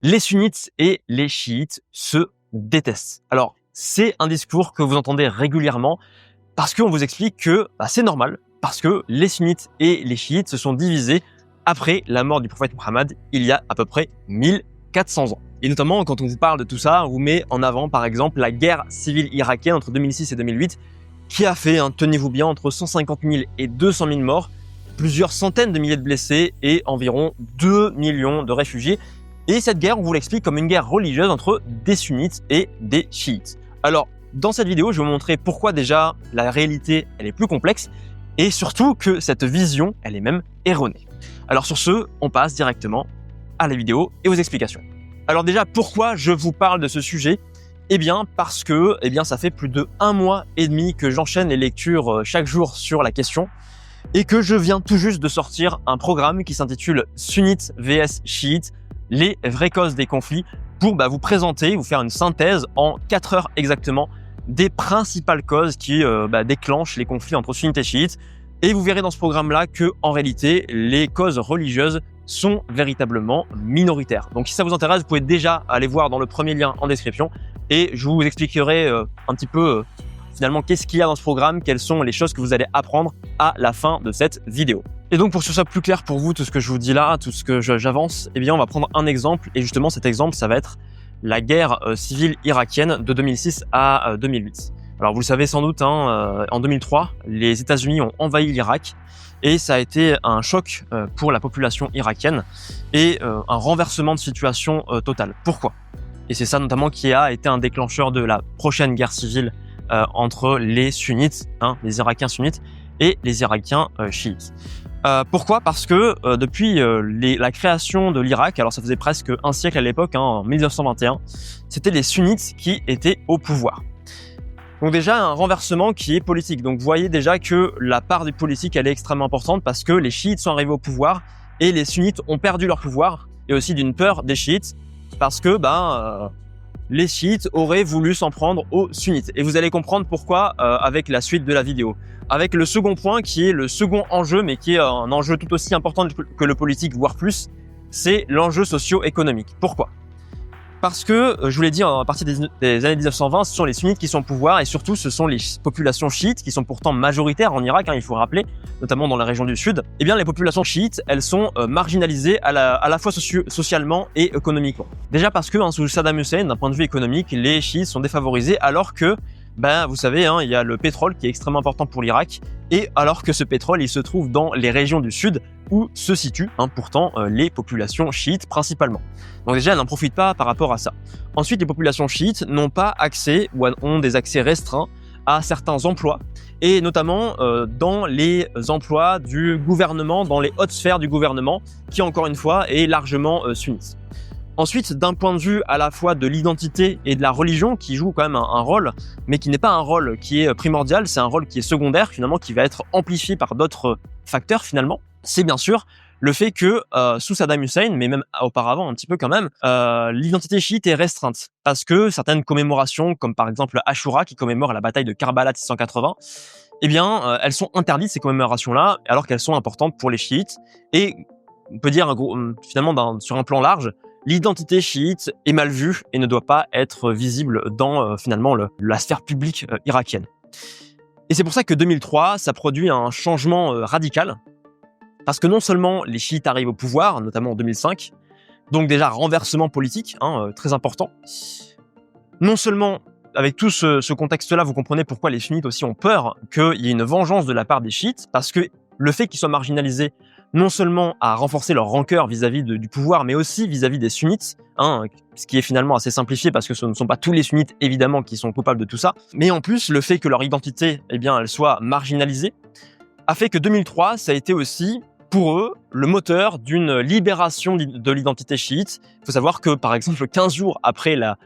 Les sunnites et les chiites se détestent. Alors, c'est un discours que vous entendez régulièrement parce qu'on vous explique que c'est normal, parce que les sunnites et les chiites se sont divisés après la mort du prophète Mohammed il y a à peu près 1400 ans. Et notamment, quand on vous parle de tout ça, on vous met en avant, par exemple, la guerre civile irakienne entre 2006 et 2008, qui a fait, tenez-vous bien, entre 150 000 et 200 000 morts, plusieurs centaines de milliers de blessés et environ 2 millions de réfugiés. Et cette guerre, on vous l'explique comme une guerre religieuse entre des sunnites et des chiites. Alors, dans cette vidéo, je vais vous montrer pourquoi déjà la réalité, elle est plus complexe et surtout que cette vision, elle est même erronée. Alors sur ce, on passe directement à la vidéo et aux explications. Alors déjà, pourquoi je vous parle de ce sujet ? Eh bien, parce que ça fait plus de 1 mois et demi que j'enchaîne les lectures chaque jour sur la question et que je viens tout juste de sortir un programme qui s'intitule Sunnites vs Chiites, les vraies causes des conflits, pour vous présenter, vous faire une synthèse en 4 heures exactement des principales causes qui déclenchent les conflits entre sunnites et chiites. Et vous verrez dans ce programme-là que, en réalité, les causes religieuses sont véritablement minoritaires. Donc si ça vous intéresse, vous pouvez déjà aller voir dans le premier lien en description et je vous expliquerai un petit peu finalement qu'est-ce qu'il y a dans ce programme, quelles sont les choses que vous allez apprendre à la fin de cette vidéo. Et donc pour que ce soit plus clair pour vous, tout ce que je vous dis là, tout ce que j'avance, on va prendre un exemple et justement cet exemple, ça va être la guerre civile irakienne de 2006 à 2008. Alors vous le savez sans doute, en 2003, les États-Unis ont envahi l'Irak et ça a été un choc pour la population irakienne et un renversement de situation total. Pourquoi ? Et c'est ça notamment qui a été un déclencheur de la prochaine guerre civile entre les sunnites, les Irakiens sunnites et les Irakiens chiites. Pourquoi ? Parce que depuis la création de l'Irak, alors ça faisait presque un siècle à l'époque, en 1921, c'était les sunnites qui étaient au pouvoir. Donc déjà un renversement qui est politique. Donc vous voyez déjà que la part du politique elle est extrêmement importante parce que les chiites sont arrivés au pouvoir et les sunnites ont perdu leur pouvoir et aussi d'une peur des chiites parce que les chiites auraient voulu s'en prendre aux sunnites. Et vous allez comprendre pourquoi avec la suite de la vidéo. Avec le second point qui est le second enjeu mais qui est un enjeu tout aussi important que le politique voire plus, c'est l'enjeu socio-économique. Pourquoi ? Parce que, je vous l'ai dit, à partir des années 1920, ce sont les sunnites qui sont au pouvoir et surtout ce sont les populations chiites qui sont pourtant majoritaires en Irak, il faut rappeler, notamment dans la région du sud. Eh bien, les populations chiites, elles sont marginalisées à la fois socialement et économiquement. Déjà parce que sous Saddam Hussein, d'un point de vue économique, les chiites sont défavorisés alors que vous savez, il y a le pétrole qui est extrêmement important pour l'Irak et alors que ce pétrole, il se trouve dans les régions du sud où se situent pourtant les populations chiites principalement. Donc déjà, elles n'en profitent pas par rapport à ça. Ensuite, les populations chiites n'ont pas accès ou ont des accès restreints à certains emplois et notamment dans les emplois du gouvernement, dans les hautes sphères du gouvernement qui encore une fois est largement sunnite. Ensuite, d'un point de vue à la fois de l'identité et de la religion, qui joue quand même un rôle, mais qui n'est pas un rôle qui est primordial, c'est un rôle qui est secondaire finalement, qui va être amplifié par d'autres facteurs finalement, c'est bien sûr le fait que sous Saddam Hussein, mais même auparavant un petit peu quand même, l'identité chiite est restreinte. Parce que certaines commémorations, comme par exemple Ashura, qui commémore la bataille de Karbala de 680, elles sont interdites ces commémorations-là, alors qu'elles sont importantes pour les chiites. Et on peut dire finalement sur un plan large, l'identité chiite est mal vue et ne doit pas être visible dans finalement la sphère publique irakienne. Et c'est pour ça que 2003, ça produit un changement radical, parce que non seulement les chiites arrivent au pouvoir, notamment en 2005, donc déjà renversement politique, très important. Non seulement avec tout ce contexte-là, vous comprenez pourquoi les sunnites aussi ont peur qu'il y ait une vengeance de la part des chiites, parce que le fait qu'ils soient marginalisés non seulement à renforcer leur rancœur vis-à-vis du pouvoir, mais aussi vis-à-vis des sunnites, ce qui est finalement assez simplifié parce que ce ne sont pas tous les sunnites évidemment qui sont coupables de tout ça, mais en plus le fait que leur identité elle soit marginalisée a fait que 2003 ça a été aussi pour eux le moteur d'une libération de l'identité chiite. Il faut savoir que par exemple 15 jours après la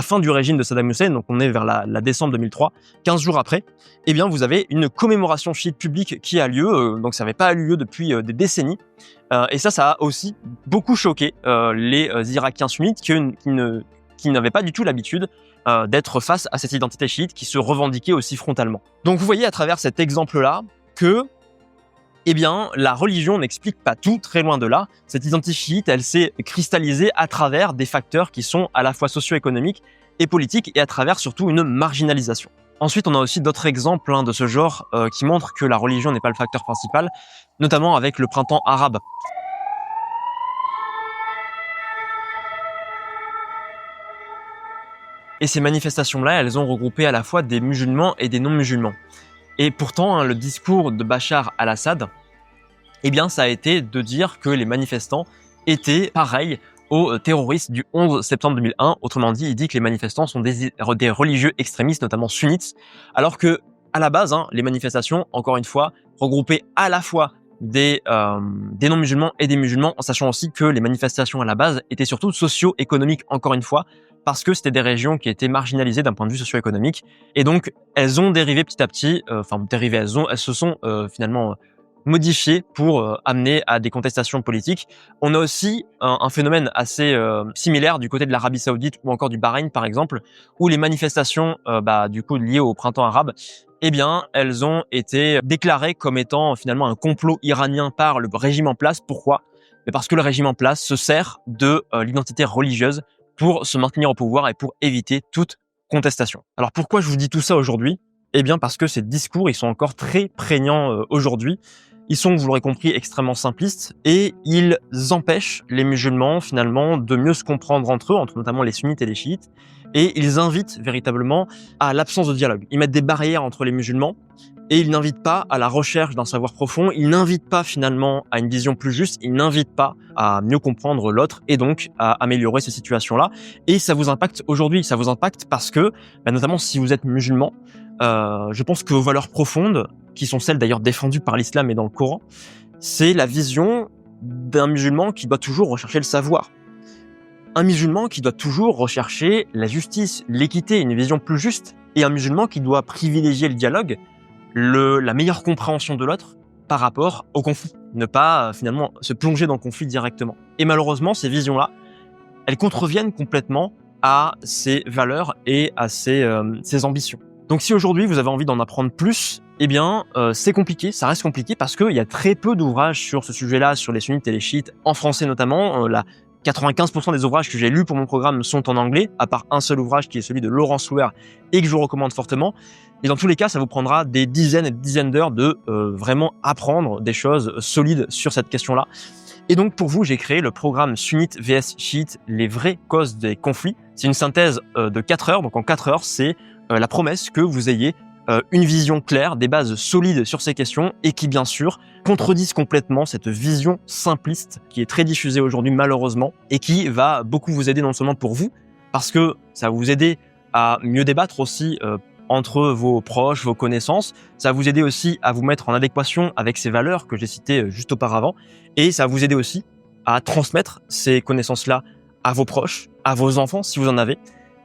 fin du régime de Saddam Hussein, donc on est vers la décembre 2003, 15 jours après, vous avez une commémoration chiite publique qui a lieu, donc ça n'avait pas eu lieu depuis des décennies, et ça a aussi beaucoup choqué les Irakiens sunnites qui n'avaient pas du tout l'habitude d'être face à cette identité chiite qui se revendiquait aussi frontalement. Donc vous voyez à travers cet exemple-là que Eh bien, la religion n'explique pas tout, très loin de là. Cette identité chiite, elle s'est cristallisée à travers des facteurs qui sont à la fois socio-économiques et politiques, et à travers surtout une marginalisation. Ensuite, on a aussi d'autres exemples de ce genre qui montrent que la religion n'est pas le facteur principal, notamment avec le printemps arabe. Et ces manifestations-là, elles ont regroupé à la fois des musulmans et des non-musulmans. Et pourtant, le discours de Bachar al-Assad, eh bien, ça a été de dire que les manifestants étaient pareils aux terroristes du 11 septembre 2001. Autrement dit, il dit que les manifestants sont des religieux extrémistes, notamment sunnites, alors que à la base, les manifestations, encore une fois, regroupaient à la fois des non-musulmans et des musulmans, en sachant aussi que les manifestations à la base étaient surtout socio-économiques, encore une fois, parce que c'était des régions qui étaient marginalisées d'un point de vue socio-économique, et donc elles ont dérivé petit à petit, elles se sont finalement modifiées pour amener à des contestations politiques. On a aussi un phénomène assez similaire du côté de l'Arabie Saoudite ou encore du Bahreïn par exemple, où les manifestations du coup liées au printemps arabe, eh bien, elles ont été déclarées comme étant finalement un complot iranien par le régime en place. Pourquoi ? Parce que le régime en place se sert de l'identité religieuse pour se maintenir au pouvoir et pour éviter toute contestation. Alors pourquoi je vous dis tout ça aujourd'hui ? Eh bien parce que ces discours, ils sont encore très prégnants aujourd'hui. Ils sont, vous l'aurez compris, extrêmement simplistes et ils empêchent les musulmans finalement de mieux se comprendre entre eux, entre notamment les sunnites et les chiites, et ils invitent véritablement à l'absence de dialogue. Ils mettent des barrières entre les musulmans et ils n'invitent pas à la recherche d'un savoir profond, ils n'invitent pas finalement à une vision plus juste, ils n'invitent pas à mieux comprendre l'autre et donc à améliorer ces situations-là. Et ça vous impacte aujourd'hui, ça vous impacte parce que, notamment si vous êtes musulman, je pense que vos valeurs profondes, qui sont celles d'ailleurs défendues par l'islam et dans le Coran, c'est la vision d'un musulman qui doit toujours rechercher le savoir. Un musulman qui doit toujours rechercher la justice, l'équité, une vision plus juste, et un musulman qui doit privilégier le dialogue, la meilleure compréhension de l'autre par rapport au conflit, ne pas finalement se plonger dans le conflit directement. Et malheureusement, ces visions-là, elles contreviennent complètement à ces valeurs et à ces ambitions. Donc si aujourd'hui vous avez envie d'en apprendre plus, eh bien c'est compliqué, ça reste compliqué parce qu'il y a très peu d'ouvrages sur ce sujet-là, sur les sunnites et les chiites, en français notamment. 95% des ouvrages que j'ai lus pour mon programme sont en anglais, à part un seul ouvrage qui est celui de Laurence Louer et que je vous recommande fortement. Et dans tous les cas, ça vous prendra des dizaines et des dizaines d'heures de vraiment apprendre des choses solides sur cette question-là. Et donc pour vous, j'ai créé le programme Sunnite vs Chiite, les vraies causes des conflits. C'est une synthèse de 4 heures, donc en 4 heures, c'est la promesse que vous ayez une vision claire, des bases solides sur ces questions et qui, bien sûr, contredisent complètement cette vision simpliste qui est très diffusée aujourd'hui, malheureusement, et qui va beaucoup vous aider non seulement pour vous, parce que ça va vous aider à mieux débattre aussi entre vos proches, vos connaissances, ça va vous aider aussi à vous mettre en adéquation avec ces valeurs que j'ai citées juste auparavant, et ça va vous aider aussi à transmettre ces connaissances-là à vos proches, à vos enfants, si vous en avez.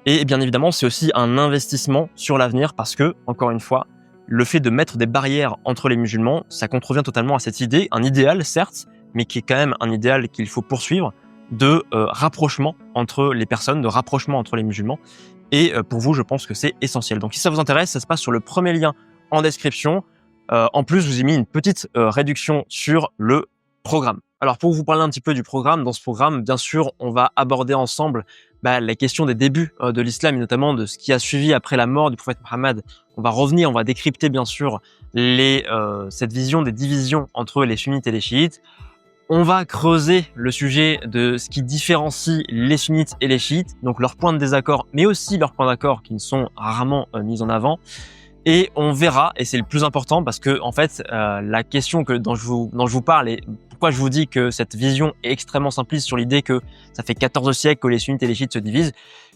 Et bien évidemment, c'est aussi un investissement sur l'avenir parce que, encore une fois, le fait de mettre des barrières entre les musulmans, ça contrevient totalement à cette idée, un idéal certes, mais qui est quand même un idéal qu'il faut poursuivre, de rapprochement entre les personnes, de rapprochement entre les musulmans. Et pour vous, je pense que c'est essentiel. Donc si ça vous intéresse, ça se passe sur le premier lien en description. En plus, je vous ai mis une petite réduction sur le programme. Alors pour vous parler un petit peu du programme, dans ce programme, bien sûr, on va aborder ensemble la question des débuts de l'islam et notamment de ce qui a suivi après la mort du prophète Mohammed. On va revenir, on va décrypter bien sûr cette vision des divisions entre les sunnites et les chiites. On va creuser le sujet de ce qui différencie les sunnites et les chiites, donc leurs points de désaccord, mais aussi leurs points d'accord qui ne sont rarement mis en avant. Et on verra, et c'est le plus important parce que en fait, la question dont je vous parle et pourquoi je vous dis que cette vision est extrêmement simpliste sur l'idée que ça fait 14 siècles que les sunnites et les chiites se divisent,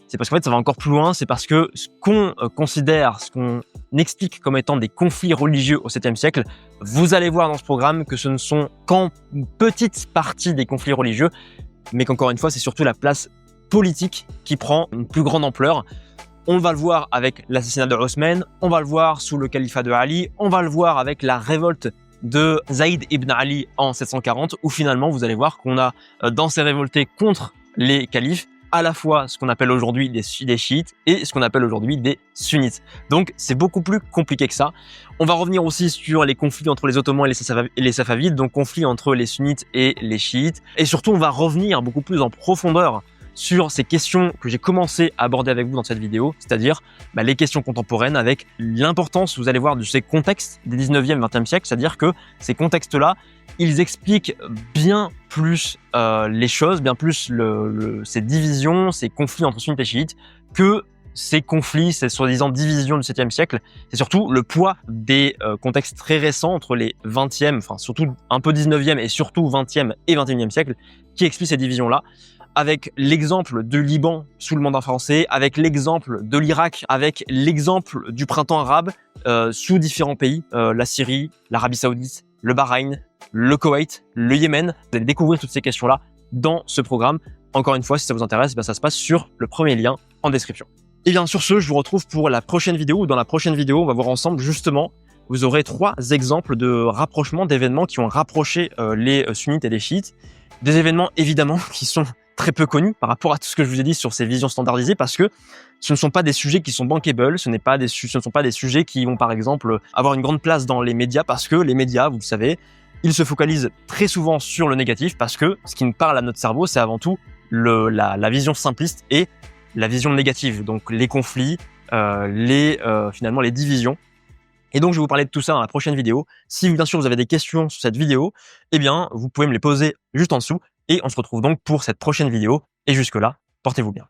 c'est parce qu'en fait ça va encore plus loin, c'est parce que ce qu'on considère, ce qu'on explique comme étant des conflits religieux au 7e siècle, vous allez voir dans ce programme que ce ne sont qu'en petite partie des conflits religieux, mais qu'encore une fois c'est surtout la place politique qui prend une plus grande ampleur. On va le voir avec l'assassinat de Othman, on va le voir sous le califat de Ali, on va le voir avec la révolte de Zayd ibn Ali en 740, où finalement vous allez voir qu'on a dans ces révoltés contre les califes, à la fois ce qu'on appelle aujourd'hui des chiites et ce qu'on appelle aujourd'hui des sunnites. Donc c'est beaucoup plus compliqué que ça. On va revenir aussi sur les conflits entre les Ottomans et les Safavides, donc conflits entre les sunnites et les chiites. Et surtout, on va revenir beaucoup plus en profondeur sur ces questions que j'ai commencé à aborder avec vous dans cette vidéo, c'est-à-dire les questions contemporaines avec l'importance, vous allez voir, de ces contextes des 19e, 20e siècle, c'est-à-dire que ces contextes-là, ils expliquent bien plus les choses, bien plus ces divisions, ces conflits entre sunnites et chiites, que ces conflits, ces soi-disant divisions du 7e siècle. C'est surtout le poids des contextes très récents entre les 20e, enfin surtout un peu 19e et surtout 20e et 21e siècle, qui expliquent ces divisions-là, avec l'exemple du Liban sous le mandat français, avec l'exemple de l'Irak, avec l'exemple du printemps arabe sous différents pays, la Syrie, l'Arabie Saoudite, le Bahreïn, le Koweït, le Yémen. Vous allez découvrir toutes ces questions-là dans ce programme. Encore une fois, si ça vous intéresse, ça se passe sur le premier lien en description. Et bien sur ce, je vous retrouve pour la prochaine vidéo. Dans la prochaine vidéo, on va voir ensemble justement, vous aurez 3 exemples de rapprochement d'événements qui ont rapproché les sunnites et les chiites. Des événements évidemment qui sont très peu connus par rapport à tout ce que je vous ai dit sur ces visions standardisées, parce que ce ne sont pas des sujets qui sont bankable, ce ne sont pas des sujets qui vont par exemple avoir une grande place dans les médias, parce que les médias, vous le savez, ils se focalisent très souvent sur le négatif, parce que ce qui nous parle à notre cerveau, c'est avant tout la vision simpliste et la vision négative, donc les conflits, finalement les divisions. Et donc je vais vous parler de tout ça dans la prochaine vidéo. Si bien sûr vous avez des questions sur cette vidéo, eh bien vous pouvez me les poser juste en dessous, et on se retrouve donc pour cette prochaine vidéo. Et jusque là, portez-vous bien.